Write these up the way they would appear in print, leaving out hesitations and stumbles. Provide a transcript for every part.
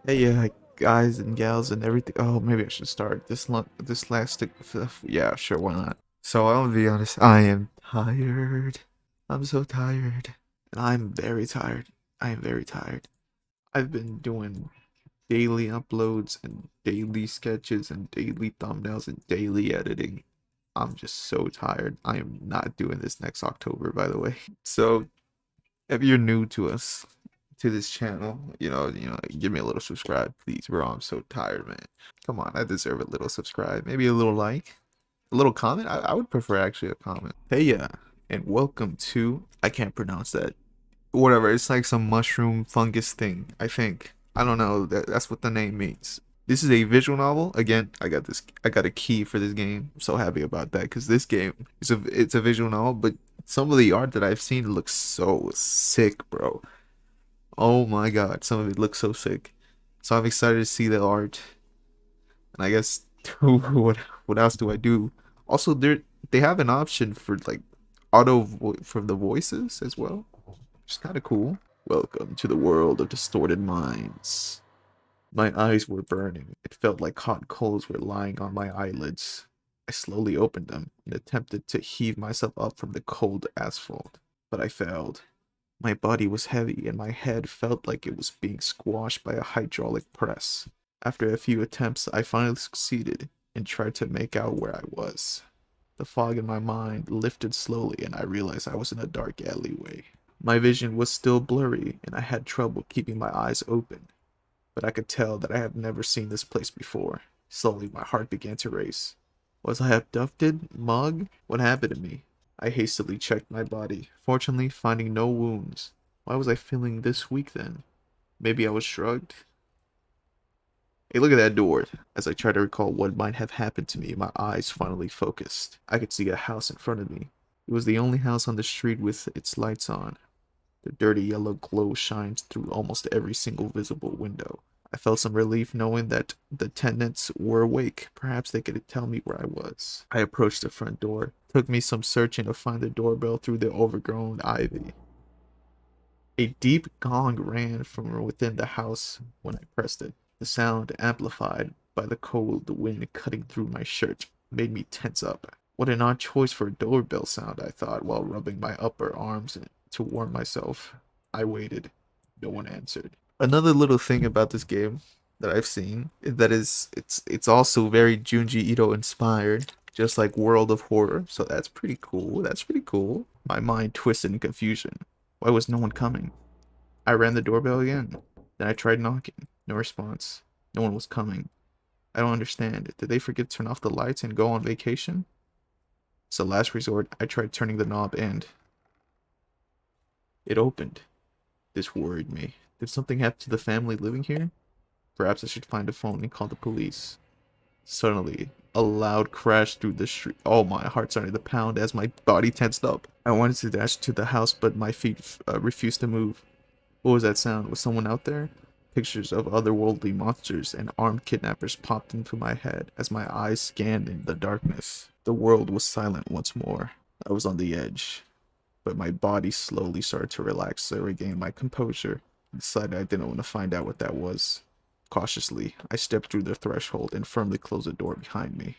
Hey, yeah, guys and gals and everything. Oh, maybe I should start this last. Yeah, sure, why not? So I'll be honest. I am tired. I'm so tired, and I'm very tired. I am very tired. I've been doing daily uploads and daily sketches and daily thumbnails and daily editing. I'm just so tired. I am not doing this next October, by the way. So if you're new to us, to this channel, give me a little subscribe, please, bro. I'm so tired, man. Come on, I deserve a little subscribe, maybe a little like, a little comment. I would prefer actually a comment. Hey, yeah, and welcome to, I can't pronounce that. Whatever, it's like some mushroom fungus thing, I think. I don't know. That's what the name means. This is a visual novel. Again, I got a key for this game. I'm so happy about that because this game it's a visual novel, but some of the art that I've seen looks so sick, bro. Oh my god, some of it looks so sick. So I'm excited to see the art. And I guess what else do I do? Also, they have an option for like for the voices as well, which is kind of cool. Welcome to the world of distorted minds. My eyes were burning. It felt like hot coals were lying on my eyelids. I slowly opened them and attempted to heave myself up from the cold asphalt, but I failed. My body was heavy and my head felt like it was being squashed by a hydraulic press. After a few attempts, I finally succeeded and tried to make out where I was. The fog in my mind lifted slowly and I realized I was in a dark alleyway. My vision was still blurry and I had trouble keeping my eyes open, but I could tell that I had never seen this place before. Slowly, my heart began to race. Was I abducted? Mugged? What happened to me? I hastily checked my body, fortunately finding no wounds. Why was I feeling this weak then? Maybe I was shrugged? Hey, look at that door. As I tried to recall what might have happened to me, my eyes finally focused. I could see a house in front of me. It was the only house on the street with its lights on. The dirty yellow glow shines through almost every single visible window. I felt some relief knowing that the tenants were awake. Perhaps they could tell me where I was. I approached the front door. It took me some searching to find the doorbell through the overgrown ivy. A deep gong rang from within the house when I pressed it. The sound, amplified by the cold wind cutting through my shirt, made me tense up. What an odd choice for a doorbell sound, I thought, while rubbing my upper arms to warm myself. I waited. No one answered. Another little thing about this game that I've seen that is it's also very Junji Ito inspired, just like World of Horror. So that's pretty cool. That's pretty cool. My mind twisted in confusion. Why was no one coming? I rang the doorbell again. Then I tried knocking. No response. No one was coming. I don't understand. Did they forget to turn off the lights and go on vacation? As a last resort, I tried turning the knob and it opened. This worried me. Did something happen to the family living here? Perhaps I should find a phone and call the police. Suddenly, a loud crash through the street. Oh, my heart started to pound as my body tensed up. I wanted to dash to the house, but my feet refused to move. What was that sound? Was someone out there? Pictures of otherworldly monsters and armed kidnappers popped into my head as my eyes scanned in the darkness. The world was silent once more. I was on the edge, but my body slowly started to relax to regain my composure. I decided I didn't want to find out what that was. Cautiously, I stepped through the threshold and firmly closed the door behind me.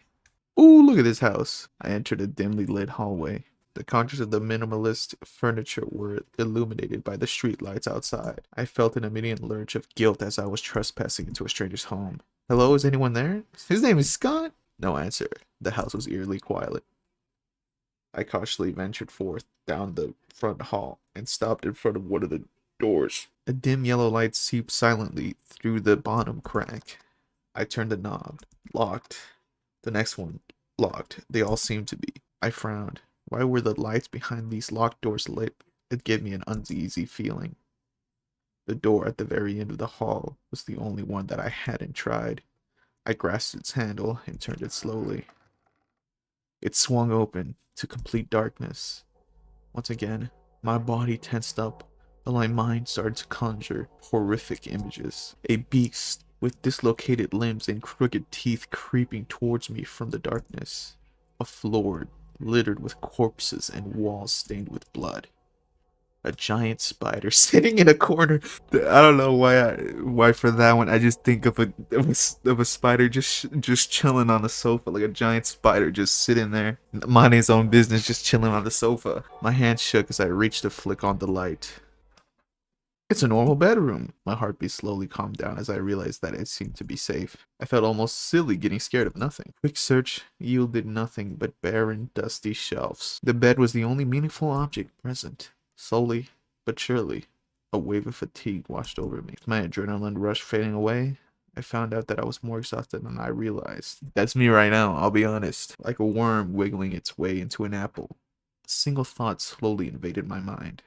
Ooh, look at this house. I entered a dimly lit hallway. The contours of the minimalist furniture were illuminated by the street lights outside. I felt an immediate lurch of guilt as I was trespassing into a stranger's home. Hello, is anyone there? His name is Scott? No answer. The house was eerily quiet. I cautiously ventured forth down the front hall and stopped in front of one of the doors. A dim yellow light seeped silently through the bottom crack. I turned the knob. Locked. The next one. Locked. They all seemed to be. I frowned. Why were the lights behind these locked doors lit? It gave me an uneasy feeling. The door at the very end of the hall was the only one that I hadn't tried. I grasped its handle and turned it slowly. It swung open to complete darkness. Once again, my body tensed up, while my mind started to conjure horrific images. A beast with dislocated limbs and crooked teeth creeping towards me from the darkness. A floor littered with corpses and walls stained with blood. A giant spider sitting in a corner. I don't know why for that one I just think of a spider just chilling on the sofa, like a giant spider just sitting there, minding his own business, just chilling on the sofa. My hand shook as I reached to flick on the light. It's a normal bedroom. My heartbeat slowly calmed down as I realized that it seemed to be safe. I felt almost silly getting scared of nothing. Quick search yielded nothing but barren, dusty shelves. The bed was the only meaningful object present. Slowly but surely, a wave of fatigue washed over me. My adrenaline rush fading away, I found out that I was more exhausted than I realized. That's me right now, I'll be honest. Like a worm wiggling its way into an apple. A single thought slowly invaded my mind.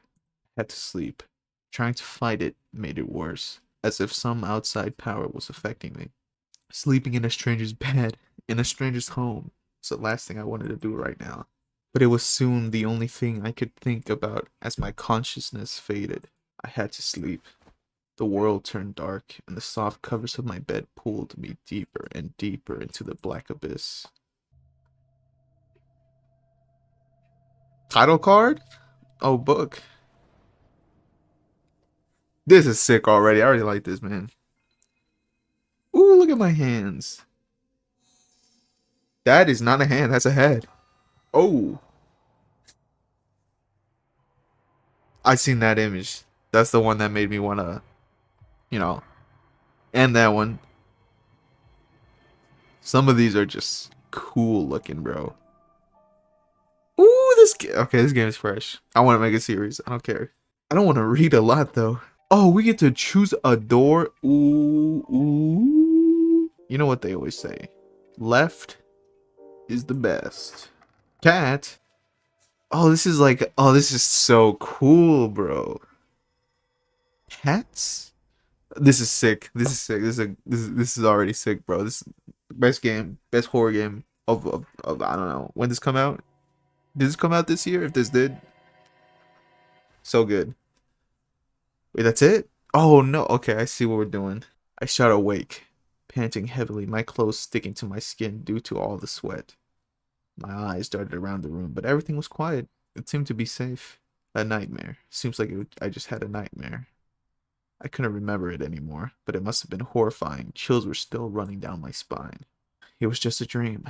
I had to sleep. Trying to fight it made it worse, as if some outside power was affecting me. Sleeping in a stranger's bed, in a stranger's home, was the last thing I wanted to do right now. But it was soon the only thing I could think about as my consciousness faded. I had to sleep. The world turned dark, and the soft covers of my bed pulled me deeper and deeper into the black abyss. Title card? Oh, book. This is sick already. I already like this, man. Ooh, look at my hands. That is not a hand, that's a head. Oh, I seen that image. That's the one that made me wanna, you know, and that one. Some of these are just cool looking, bro. Ooh, okay, this game is fresh. I want to make a series. I don't care. I don't want to read a lot though. Oh, we get to choose a door. Ooh, ooh. You know what they always say. Left is the best. Cat. Oh, this is like, oh, this is so cool, bro. Cats? This is sick. This is sick. This is already sick, bro. This is best game, best horror game of I don't know. When this come out? Did this come out this year? If this did, so good. Wait, that's it? Oh no. Okay, I see what we're doing. I shot awake, panting heavily, my clothes sticking to my skin due to all the sweat. My eyes darted around the room, but everything was quiet. It seemed to be safe. A nightmare. Seems like I just had a nightmare. I couldn't remember it anymore, but it must have been horrifying. Chills were still running down my spine. It was just a dream.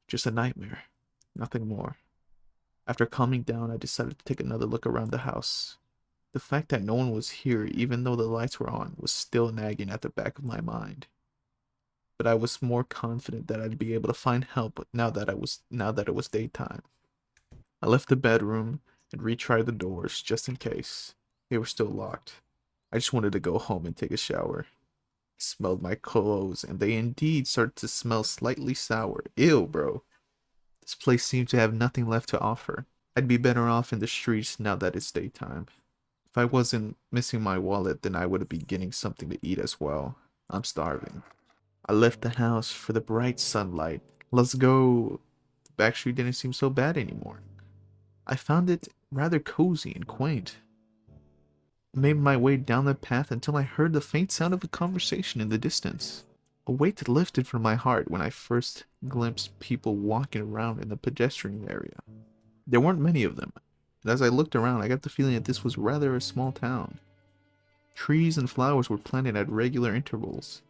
Just a nightmare. Nothing more. After calming down, I decided to take another look around the house. The fact that no one was here, even though the lights were on, was still nagging at the back of my mind. But I was more confident that I'd be able to find help now that it was daytime. I left the bedroom and retried the doors just in case. They were still locked. I just wanted to go home and take a shower. I smelled my clothes, and they indeed started to smell slightly sour. Ew, bro. This place seemed to have nothing left to offer. I'd be better off in the streets now that it's daytime. If I wasn't missing my wallet, then I would be getting something to eat as well. I'm starving. I left the house for the bright sunlight. Let's go. The back street didn't seem so bad anymore. I found it rather cozy and quaint. I made my way down the path until I heard the faint sound of a conversation in the distance. A weight lifted from my heart when I first glimpsed people walking around in the pedestrian area. There weren't many of them, and as I looked around, I got the feeling that this was rather a small town. Trees and flowers were planted at regular intervals,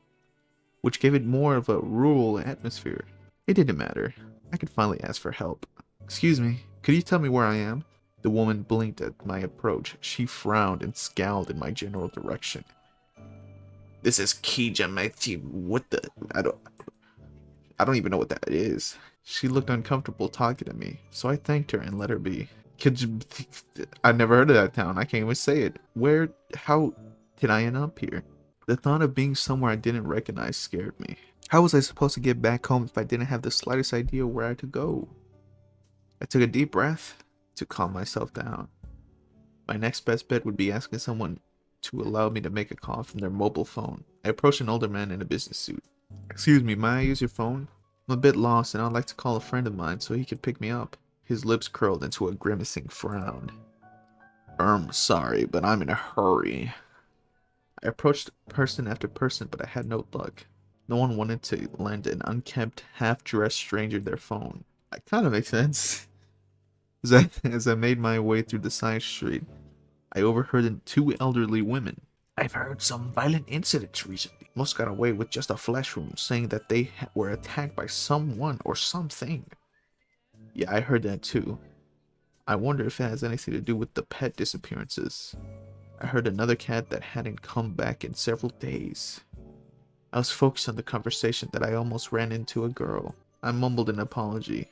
which gave it more of a rural atmosphere. It didn't matter. I could finally ask for help. Excuse me, could you tell me where I am? The woman blinked at my approach. She frowned and scowled in my general direction. This is Kija, Matthew. What the? I don't even know what that is. She looked uncomfortable talking to me, so I thanked her and let her be. I never heard of that town. I can't even say it. How did I end up here? The thought of being somewhere I didn't recognize scared me. How was I supposed to get back home if I didn't have the slightest idea where I could go? I took a deep breath to calm myself down. My next best bet would be asking someone to allow me to make a call from their mobile phone. I approached an older man in a business suit. Excuse me, may I use your phone? I'm a bit lost and I'd like to call a friend of mine so he could pick me up. His lips curled into a grimacing frown. Sorry, but I'm in a hurry. I approached person after person, but I had no luck. No one wanted to lend an unkempt, half-dressed stranger their phone. That kind of makes sense. As I made my way through the side street, I overheard two elderly women. I've heard some violent incidents recently. Most got away with just a flesh wound, saying that they were attacked by someone or something. Yeah, I heard that too. I wonder if it has anything to do with the pet disappearances. I heard another cat that hadn't come back in several days. I was focused on the conversation that I almost ran into a girl. I mumbled an apology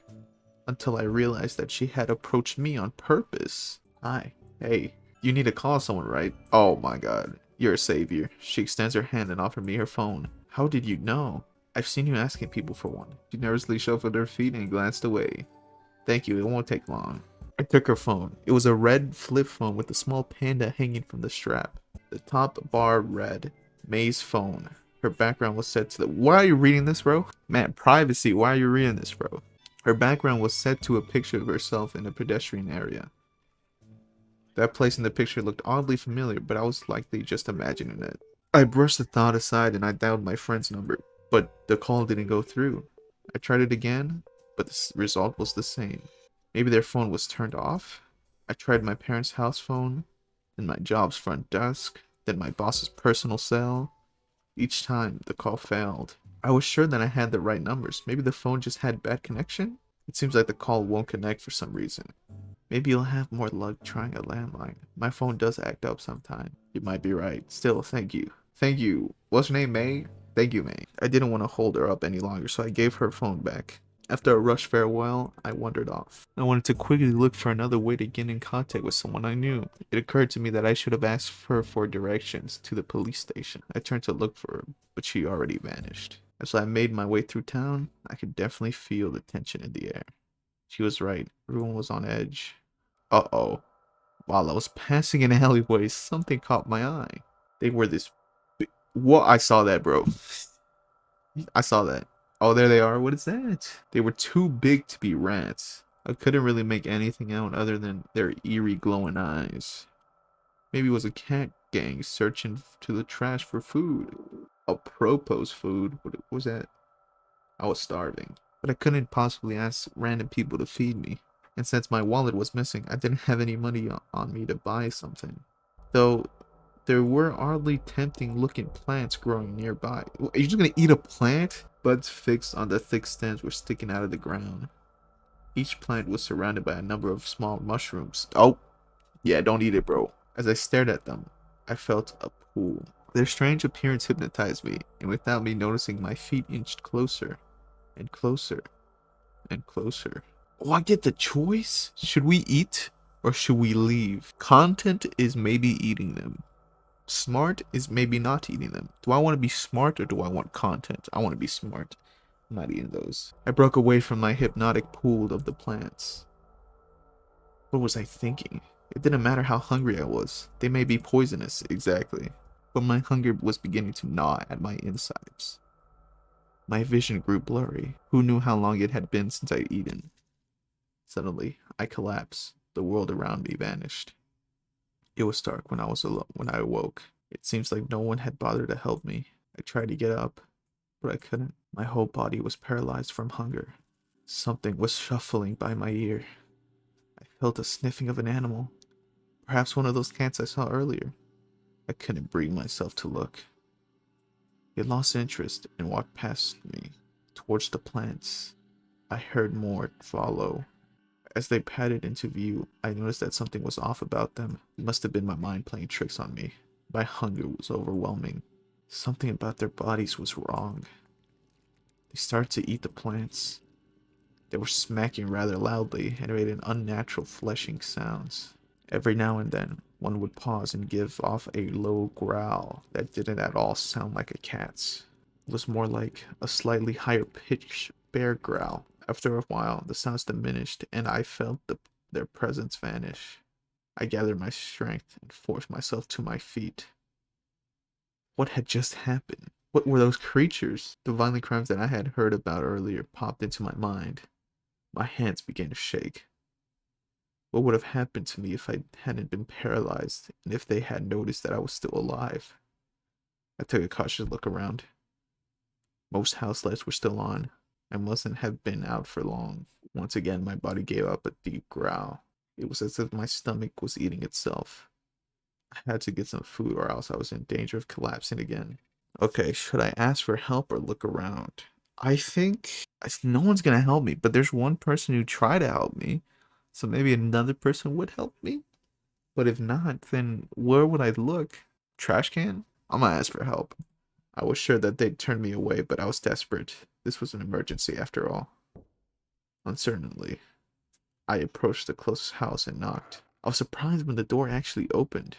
until I realized that she had approached me on purpose. Hi. Hey. You need to call someone, right? Oh my god. You're a savior. She extends her hand and offers me her phone. How did you know? I've seen you asking people for one. She nervously shuffled her feet and glanced away. Thank you, it won't take long. I took her phone. It was a red flip phone with a small panda hanging from the strap. The top bar read, May's phone. Her background was set to the— Why are you reading this, bro? Man, privacy, why are you reading this, bro? Her background was set to a picture of herself in a pedestrian area. That place in the picture looked oddly familiar, but I was likely just imagining it. I brushed the thought aside and I dialed my friend's number, but the call didn't go through. I tried it again, but the result was the same. Maybe their phone was turned off? I tried my parents' house phone, then my job's front desk, then my boss's personal cell. Each time, the call failed. I was sure that I had the right numbers. Maybe the phone just had bad connection? It seems like the call won't connect for some reason. Maybe you'll have more luck trying a landline. My phone does act up sometime. You might be right. Still, thank you. Thank you. What's her name, May? Thank you, May. I didn't want to hold her up any longer, so I gave her phone back. After a rushed farewell, I wandered off. I wanted to quickly look for another way to get in contact with someone I knew. It occurred to me that I should have asked her for directions to the police station. I turned to look for her, but she already vanished. As I made my way through town, I could definitely feel the tension in the air. She was right. Everyone was on edge. Uh-oh. While I was passing an alleyway, something caught my eye. They were this What? I saw that, bro. I saw that. Oh, there they are. What is that? They were too big to be rats. I couldn't really make anything out other than their eerie glowing eyes. Maybe it was a cat gang searching to the trash for food. Apropos food. What was that? I was starving. But I couldn't possibly ask random people to feed me. And since my wallet was missing, I didn't have any money on me to buy something. Though there were oddly tempting looking plants growing nearby. Are you just gonna eat a plant? Buds fixed on the thick stems were sticking out of the ground. Each plant was surrounded by a number of small mushrooms. Oh, yeah, don't eat it, bro. As I stared at them, I felt a pull. Their strange appearance hypnotized me, and without me noticing, my feet inched closer and closer and closer. Oh, I get the choice? Should we eat or should we leave? Content is maybe eating them. Smart is maybe not eating them. Do I want to be smart or do I want content? I want to be smart. I'm not eating those. I broke away from my hypnotic pool of the plants. What was I thinking? It didn't matter how hungry I was. They may be poisonous, exactly. But my hunger was beginning to gnaw at my insides. My vision grew blurry. Who knew how long it had been since I'd eaten? Suddenly, I collapsed. The world around me vanished. It was dark when I was alone when I awoke. It seems like no one had bothered to help me. I tried to get up, but I couldn't. My whole body was paralyzed from hunger. Something was shuffling by my ear. I felt a sniffing of an animal. Perhaps one of those cats I saw earlier. I couldn't bring myself to look. It lost interest and walked past me, towards the plants. I heard more follow. As they padded into view, I noticed that something was off about them. It must have been my mind playing tricks on me. My hunger was overwhelming. Something about their bodies was wrong. They started to eat the plants. They were smacking rather loudly and made an unnatural fleshing sounds. Every now and then, one would pause and give off a low growl that didn't at all sound like a cat's. It was more like a slightly higher pitched bear growl. After a while, the sounds diminished and I felt their presence vanish. I gathered my strength and forced myself to my feet. What had just happened? What were those creatures? The violent crimes that I had heard about earlier popped into my mind. My hands began to shake. What would have happened to me if I hadn't been paralyzed and if they had noticed that I was still alive? I took a cautious look around. Most house lights were still on. I mustn't have been out for long. Once again, my body gave up a deep growl. It was as if my stomach was eating itself. I had to get some food or else I was in danger of collapsing again. Okay, should I ask for help or look around? I think no one's gonna help me, but there's one person who tried to help me. So maybe another person would help me? But if not, then where would I look? Trash can? I'm gonna ask for help. I was sure that they'd turn me away, but I was desperate. This was an emergency after all. Uncertainly, I approached the closest house and knocked. I was surprised when the door actually opened.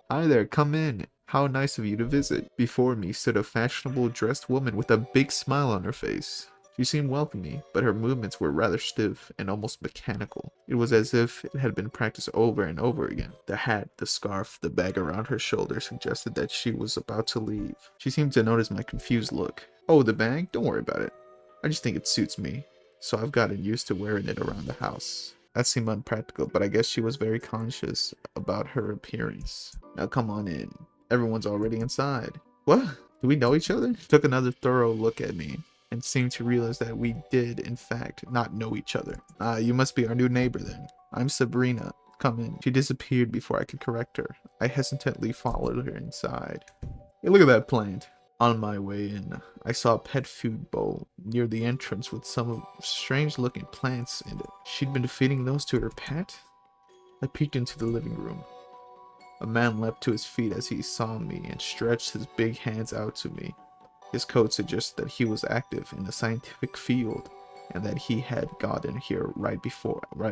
Hi there, come in. How nice of you to visit. Before me stood a fashionable dressed woman with a big smile on her face. She seemed welcoming, but her movements were rather stiff and almost mechanical. It was as if it had been practiced over and over again. The hat, the scarf, the bag around her shoulder suggested that she was about to leave. She seemed to notice my confused look. Oh, the bag? Don't worry about it. I just think it suits me, so I've gotten used to wearing it around the house. That seemed unpractical, but I guess she was very conscious about her appearance. Now come on in. Everyone's already inside. What? Do we know each other? She took another thorough look at me and seemed to realize that we did, in fact, not know each other. You must be our new neighbor then. I'm Sabrina. Come in. She disappeared before I could correct her. I hesitantly followed her inside. Hey, look at that plant. On my way in, I saw a pet food bowl near the entrance with some strange looking plants in it. She'd been feeding those to her pet? I peeked into the living room. A man leapt to his feet as he saw me and stretched his big hands out to me. His coat suggested that he was active in the scientific field and that he had gotten here right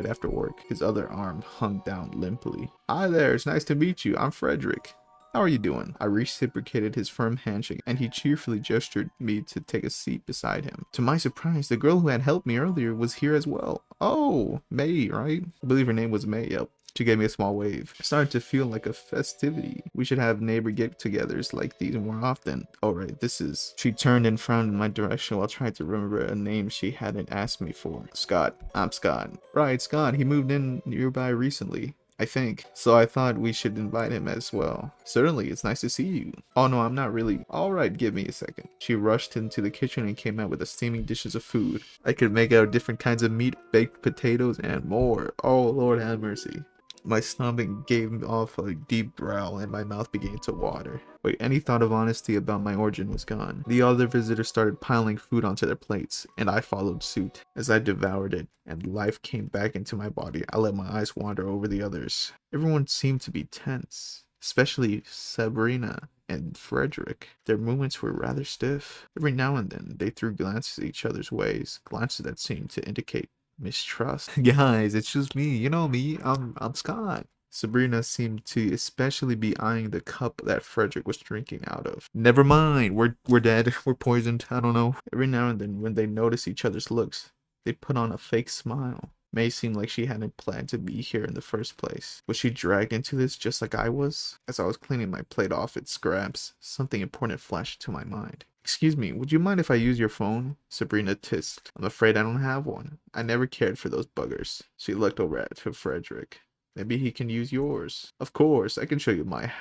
after work. His other arm hung down limply. Hi there, it's nice to meet you. I'm Frederick. How are you doing? I reciprocated his firm handshake, and he cheerfully gestured me to take a seat beside him. To my surprise, the girl who had helped me earlier was here as well. Oh, May, right? I believe her name was May, yep. She gave me a small wave. It started to feel like a festivity. We should have neighbor get-togethers like these more often. Oh, right, this is... She turned and frowned in my direction while trying to remember a name she hadn't asked me for. Scott. I'm Scott. Right, Scott. He moved in nearby recently, I think. So I thought we should invite him as well. Certainly, it's nice to see you. Oh no, I'm not really. Alright, give me a second. She rushed into the kitchen and came out with a steaming dishes of food. I could make out different kinds of meat, baked potatoes, and more. Oh, Lord have mercy. My stomach gave off a deep growl and my mouth began to water. But any thought of honesty about my origin was gone. The other visitors started piling food onto their plates, and I followed suit. As I devoured it and life came back into my body, I let my eyes wander over the others. Everyone seemed to be tense, especially Sabrina and Frederick. Their movements were rather stiff. Every now and then, they threw glances each other's ways, glances that seemed to indicate mistrust. Guys, it's just me. You know me. I'm Scott. Sabrina seemed to especially be eyeing the cup that Frederick was drinking out of. Never mind. We're dead. We're poisoned. I don't know. Every now and then, when they noticed each other's looks, they'd put on a fake smile. May seemed like she hadn't planned to be here in the first place. Was she dragged into this just like I was? As I was cleaning my plate off its scraps, something important flashed to my mind. Excuse me, would you mind if I use your phone? Sabrina tissed. I'm afraid I don't have one. I never cared for those buggers. She looked over at Frederick. Maybe he can use yours. Of course, I can show you my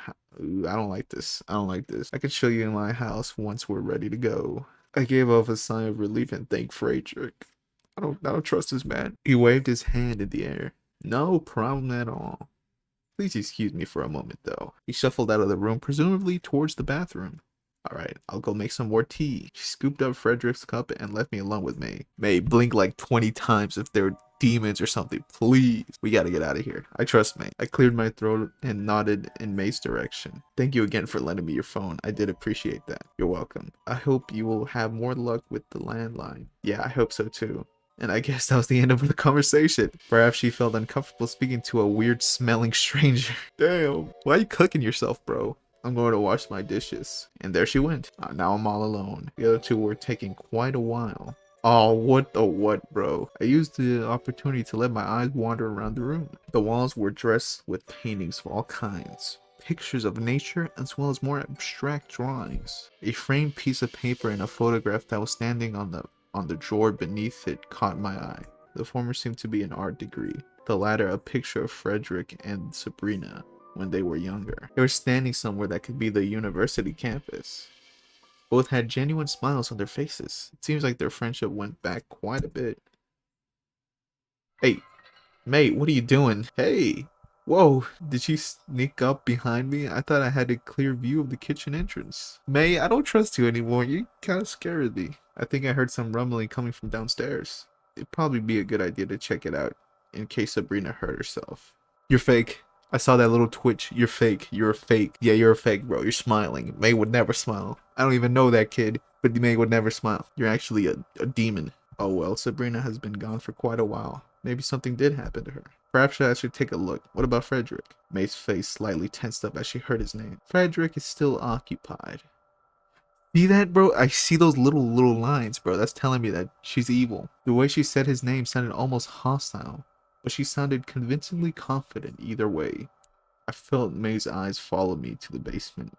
Ooh, I don't like this. I don't like this. I can show you my house once we're ready to go. I gave off a sigh of relief and thanked Frederick. I don't trust this man. He waved his hand in the air. No problem at all. Please excuse me for a moment, though. He shuffled out of the room, presumably towards the bathroom. Alright, I'll go make some more tea. She scooped up Frederick's cup and left me alone with May. May, blink like 20 times if they're demons or something, please. We gotta get out of here. I trust May. I cleared my throat and nodded in May's direction. Thank you again for lending me your phone. I did appreciate that. You're welcome. I hope you will have more luck with the landline. Yeah, I hope so too. And I guess that was the end of the conversation. Perhaps she felt uncomfortable speaking to a weird smelling stranger. Damn. Why are you cooking yourself, bro? I'm going to wash my dishes. And there she went. Now I'm all alone. The other two were taking quite a while. Oh, what the what, bro? I used the opportunity to let my eyes wander around the room. The walls were dressed with paintings of all kinds. Pictures of nature as well as more abstract drawings. A framed piece of paper and a photograph that was standing on the drawer beneath it caught my eye. The former seemed to be an art degree. The latter a picture of Frederick and Sabrina when they were younger. They were standing somewhere that could be the university campus. Both had genuine smiles on their faces. It seems like their friendship went back quite a bit. Hey, mate, what are you doing? Hey! Whoa, did she sneak up behind me? I thought I had a clear view of the kitchen entrance. May, I don't trust you anymore. You kind of scared me. I think I heard some rumbling coming from downstairs. It'd probably be a good idea to check it out in case Sabrina hurt herself. You're fake. I saw that little twitch. You're fake. You're a fake. Yeah, you're a fake, bro. You're smiling. May would never smile. I don't even know that kid, but May would never smile. You're actually a demon. Oh well, Sabrina has been gone for quite a while. Maybe something did happen to her. Perhaps I should take a look. What about Frederick? May's face slightly tensed up as she heard his name. Frederick is still occupied. See that, bro? I see those little lines, bro. That's telling me that she's evil. The way she said his name sounded almost hostile, but she sounded convincingly confident either way. I felt May's eyes follow me to the basement.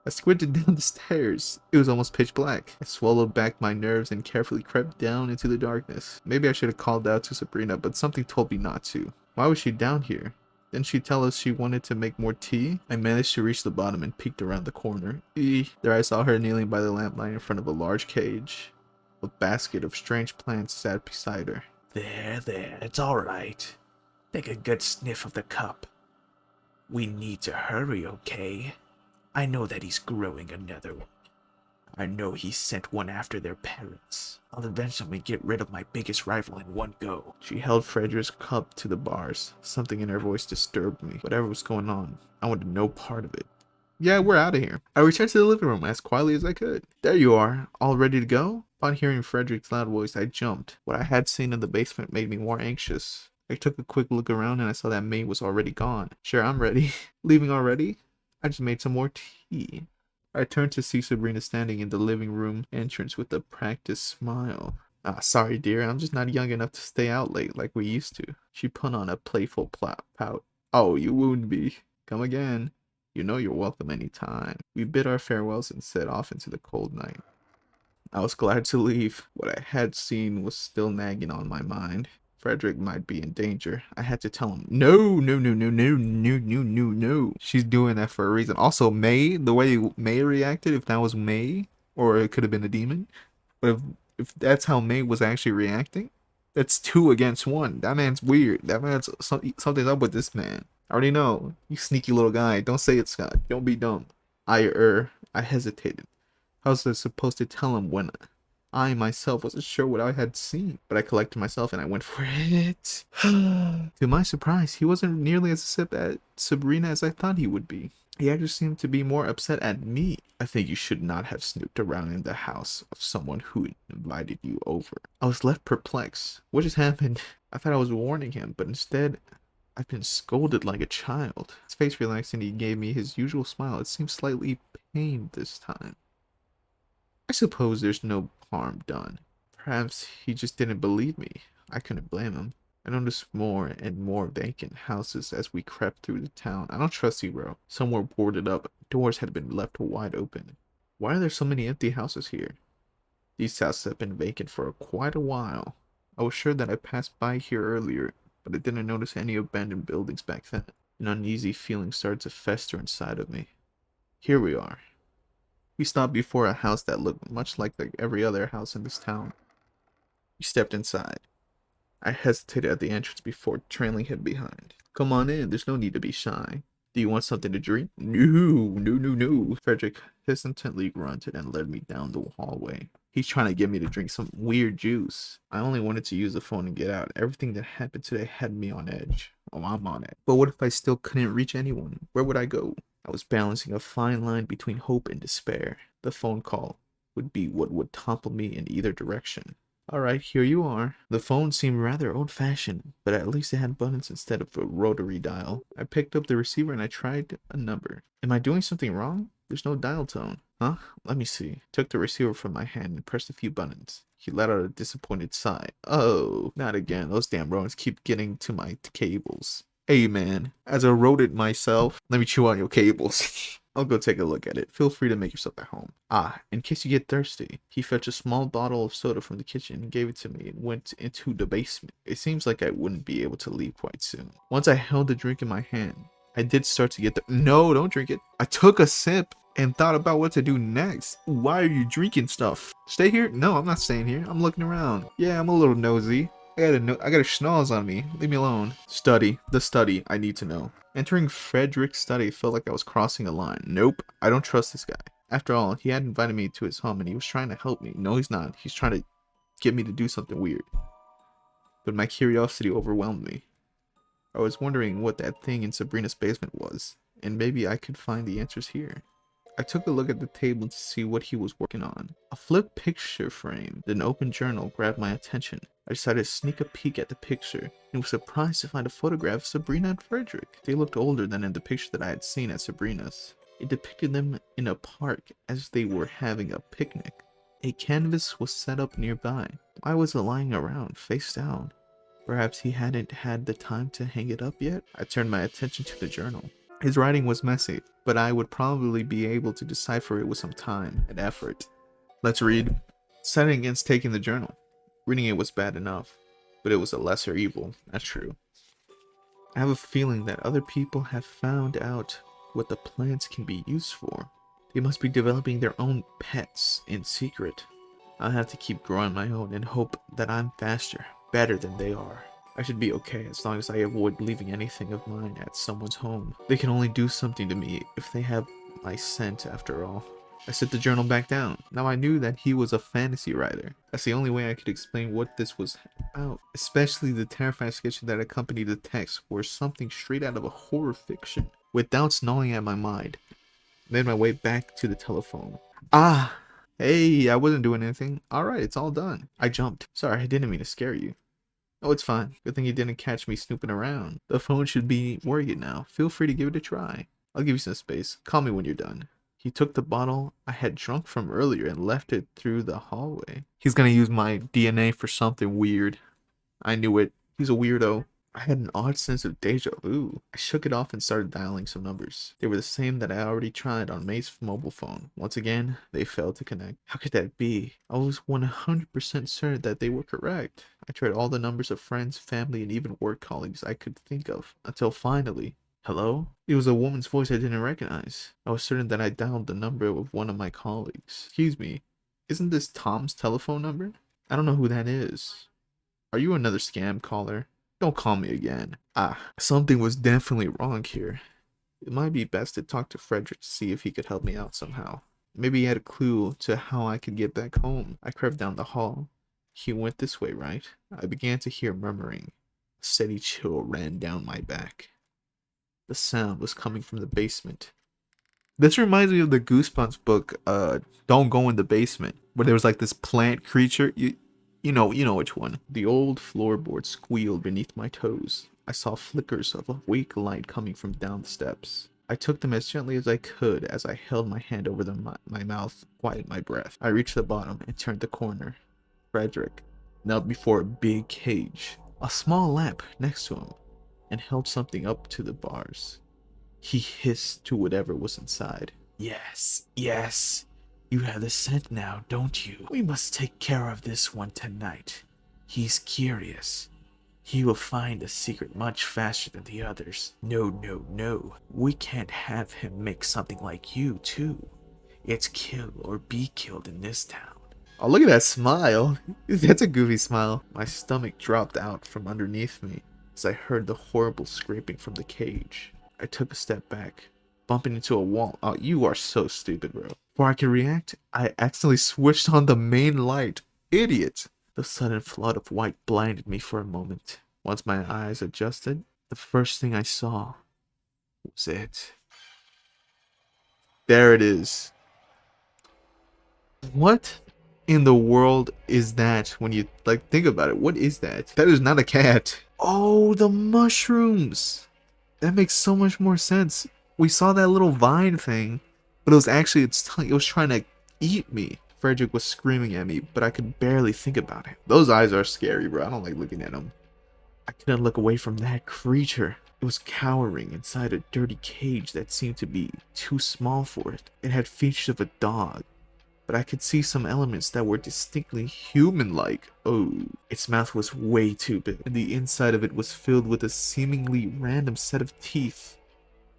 I squinted down the stairs. It was almost pitch black. I swallowed back my nerves and carefully crept down into the darkness. Maybe I should have called out to Sabrina, but something told me not to. Why was she down here? Didn't she tell us she wanted to make more tea? I managed to reach the bottom and peeked around the corner. There I saw her kneeling by the lamplight in front of a large cage. A basket of strange plants sat beside her. There, it's all right. Take a good sniff of the cup. We need to hurry, okay? I know that he's growing another one. I know he sent one after their parents. I'll eventually get rid of my biggest rival in one go. She held Frederick's cup to the bars. Something in her voice disturbed me. Whatever was going on, I wanted no part of it. Yeah, we're out of here. I returned to the living room as quietly as I could. There you are, all ready to go? Upon hearing Frederick's loud voice, I jumped. What I had seen in the basement made me more anxious. I took a quick look around and I saw that May was already gone. Sure, I'm ready. Leaving already? I just made some more tea. I turned to see Sabrina standing in the living room entrance with a practiced smile. Sorry, dear, I'm just not young enough to stay out late like we used to. She put on a playful pout. Oh, you wound me. Come again. You know you're welcome any time. We bid our farewells and set off into the cold night. I was glad to leave. What I had seen was still nagging on my mind. Frederick might be in danger. I had to tell him, no. She's doing that for a reason. Also, May, the way May reacted, if that was May, or it could have been a demon, but if that's how May was actually reacting, that's 2 against 1. That man's weird. That man's something's up with this man. I already know. You sneaky little guy. Don't say it, Scott. Don't be dumb. I hesitated. How was I supposed to tell him when I myself wasn't sure what I had seen? But I collected myself and I went for it. To my surprise, he wasn't nearly as upset at Sabrina as I thought he would be. He actually seemed to be more upset at me. I think you should not have snooped around in the house of someone who invited you over. I was left perplexed. What just happened? I thought I was warning him, but instead, I've been scolded like a child. His face relaxed and he gave me his usual smile. It seemed slightly pained this time. I suppose there's no harm done. Perhaps he just didn't believe me. I couldn't blame him. I noticed more and more vacant houses as we crept through the town. I don't trust you, bro. Some were boarded up. Doors had been left wide open. Why are there so many empty houses here? These houses have been vacant for quite a while. I was sure that I passed by here earlier, but I didn't notice any abandoned buildings back then. An uneasy feeling started to fester inside of me. Here we are. We stopped before a house that looked much like every other house in this town. We stepped inside. I hesitated at the entrance before trailing him behind. Come on in, there's no need to be shy. Do you want something to drink? No. Frederick hesitantly grunted and led me down the hallway. He's trying to get me to drink some weird juice. I only wanted to use the phone and get out. Everything that happened today had me on edge. Oh, I'm on it. But what if I still couldn't reach anyone? Where would I go? I was balancing a fine line between hope and despair. The phone call would be what would topple me in either direction. Alright, here you are. The phone seemed rather old-fashioned, but at least it had buttons instead of a rotary dial. I picked up the receiver and I tried a number. Am I doing something wrong? There's no dial tone. Huh? Let me see. Took the receiver from my hand and pressed a few buttons. He let out a disappointed sigh. Oh, not again. Those damn rodents keep getting to my cables. Hey man, as a rodent myself, let me chew on your cables. I'll go take a look at it. Feel free to make yourself at home. In case you get thirsty. He fetched a small bottle of soda from the kitchen and gave it to me and went into the basement. It seems like I wouldn't be able to leave quite soon. Once I held the drink in my hand, I did start to get the— No, don't drink it. I took a sip and thought about what to do next. Why are you drinking stuff? Stay here? No, I'm not staying here. I'm looking around. Yeah, I'm a little nosy. I got a schnoz on me. Leave me alone. Study. The study. I need to know. Entering Frederick's study felt like I was crossing a line. Nope. I don't trust this guy. After all, he had invited me to his home and he was trying to help me. No, he's not. He's trying to get me to do something weird. But my curiosity overwhelmed me. I was wondering what that thing in Sabrina's basement was, and maybe I could find the answers here. I took a look at the table to see what he was working on. A flipped picture frame, then an open journal grabbed my attention. I decided to sneak a peek at the picture, and was surprised to find a photograph of Sabrina and Frederick. They looked older than in the picture that I had seen at Sabrina's. It depicted them in a park as they were having a picnic. A canvas was set up nearby. Why was it lying around, face down? Perhaps he hadn't had the time to hang it up yet? I turned my attention to the journal. His writing was messy, but I would probably be able to decipher it with some time and effort. Let's read. Deciding against taking the journal. Reading it was bad enough, but it was a lesser evil, that's true. I have a feeling that other people have found out what the plants can be used for. They must be developing their own pets in secret. I'll have to keep growing my own and hope that I'm faster, better than they are. I should be okay as long as I avoid leaving anything of mine at someone's home. They can only do something to me if they have my scent after all. I set the journal back down. Now I knew that he was a fantasy writer. That's the only way I could explain what this was about. Especially the terrifying sketches that accompanied the text were something straight out of a horror fiction. With doubts gnawing at my mind, I made my way back to the telephone. Ah! Hey, I wasn't doing anything. Alright, it's all done. I jumped. Sorry, I didn't mean to scare you. Oh, it's fine. Good thing you didn't catch me snooping around. The phone should be working now. Feel free to give it a try. I'll give you some space. Call me when you're done. He took the bottle I had drunk from earlier and left it through the hallway. He's gonna use my DNA for something weird. I knew it. He's a weirdo. I had an odd sense of deja vu. I shook it off and started dialing some numbers. They were the same that I already tried on May's mobile phone. Once again, they failed to connect. How could that be? I was 100% certain that they were correct. I tried all the numbers of friends, family, and even work colleagues I could think of, until finally... Hello? It was a woman's voice I didn't recognize. I was certain that I dialed the number of one of my colleagues. Excuse me, isn't this Tom's telephone number? I don't know who that is. Are you another scam caller? Don't call me again. Something was definitely wrong here. It might be best to talk to Frederick to see if he could help me out somehow. Maybe he had a clue to how I could get back home. I crept down the hall. He went this way, right? I began to hear murmuring. A steady chill ran down my back. The sound was coming from the basement. This reminds me of the Goosebumps book, Don't Go in the Basement, where there was like this plant creature. You know which one. The old floorboard squealed beneath my toes. I saw flickers of a weak light coming from down the steps. I took them as gently as I could as I held my hand over my mouth, quieted my breath. I reached the bottom and turned the corner. Frederick knelt before a big cage, a small lamp next to him, and held something up to the bars. He hissed to whatever was inside. Yes, yes. You have the scent now, don't you? We must take care of this one tonight. He's curious. He will find the secret much faster than the others. No, no, no. We can't have him make something like you, too. It's kill or be killed in this town. Oh, look at that smile. That's a goofy smile. My stomach dropped out from underneath me as I heard the horrible scraping from the cage. I took a step back, bumping into a wall. Oh, you are so stupid, bro. Before I could react, I accidentally switched on the main light. Idiot. The sudden flood of white blinded me for a moment. Once my eyes adjusted, the first thing I saw was it. There it is. What in the world is that when you think about it? What is that? That is not a cat. Oh, the mushrooms. That makes so much more sense. We saw that little vine thing, but it was actually it was trying to eat me. Frederick was screaming at me, but I could barely think about it. Those eyes are scary, bro. I don't like looking at them. I couldn't look away from that creature. It was cowering inside a dirty cage that seemed to be too small for it. It had features of a dog, but I could see some elements that were distinctly human-like. Oh, its mouth was way too big, and the inside of it was filled with a seemingly random set of teeth.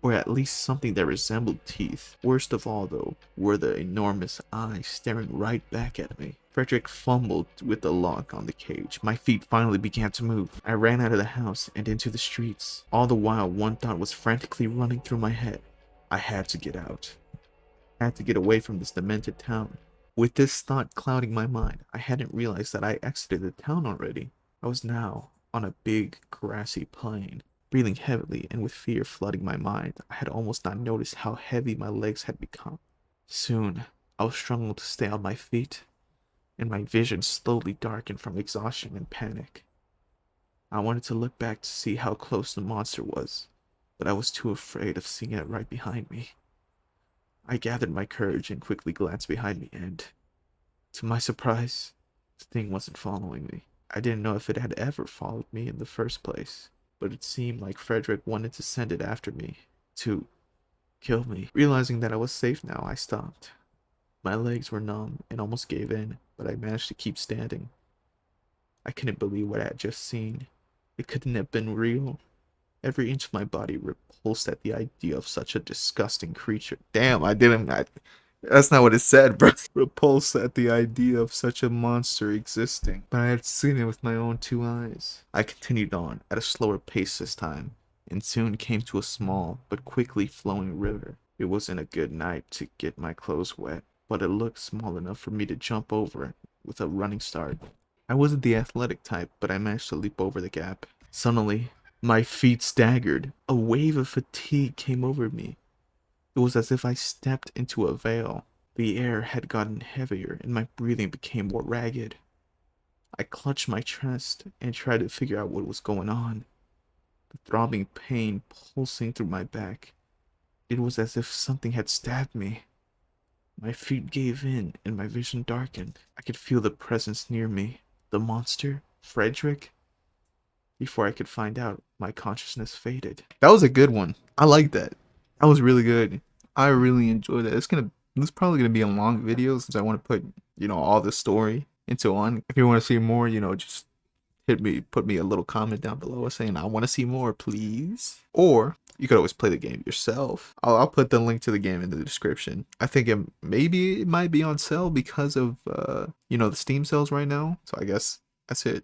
or at least something that resembled teeth. Worst of all, though, were the enormous eyes staring right back at me. Frederick fumbled with the lock on the cage. My feet finally began to move. I ran out of the house and into the streets. All the while, one thought was frantically running through my head. I had to get out. I had to get away from this demented town. With this thought clouding my mind, I hadn't realized that I exited the town already. I was now on a big, grassy plain. Breathing heavily and with fear flooding my mind, I had almost not noticed how heavy my legs had become. Soon, I was struggling to stay on my feet, and my vision slowly darkened from exhaustion and panic. I wanted to look back to see how close the monster was, but I was too afraid of seeing it right behind me. I gathered my courage and quickly glanced behind me, and, to my surprise, the thing wasn't following me. I didn't know if it had ever followed me in the first place, but it seemed like Frederick wanted to send it after me, to kill me. Realizing that I was safe now, I stopped. My legs were numb and almost gave in, but I managed to keep standing. I couldn't believe what I had just seen. It couldn't have been real. Every inch of my body repulsed at the idea of such a disgusting creature. Damn, that's not what it said, bro. Repulsed at the idea of such a monster existing. But I had seen it with my own two eyes. I continued on, at a slower pace this time, and soon came to a small but quickly flowing river. It wasn't a good night to get my clothes wet, but it looked small enough for me to jump over it with a running start. I wasn't the athletic type, but I managed to leap over the gap. Suddenly, my feet staggered. A wave of fatigue came over me. It was as if I stepped into a veil. The air had gotten heavier and my breathing became more ragged. I clutched my chest and tried to figure out what was going on. The throbbing pain pulsing through my back. It was as if something had stabbed me. My feet gave in and my vision darkened. I could feel the presence near me. The monster? Frederick? Before I could find out, my consciousness faded. That was a good one. I like that. That was really good. I really enjoyed that. It's probably gonna be a long video since I want to put, all the story into one. If you want to see more, just put me a little comment down below saying I want to see more, please. Or you could always play the game yourself. I'll put the link to the game in the description. I think it might be on sale because of the Steam sales right now. So I guess that's it.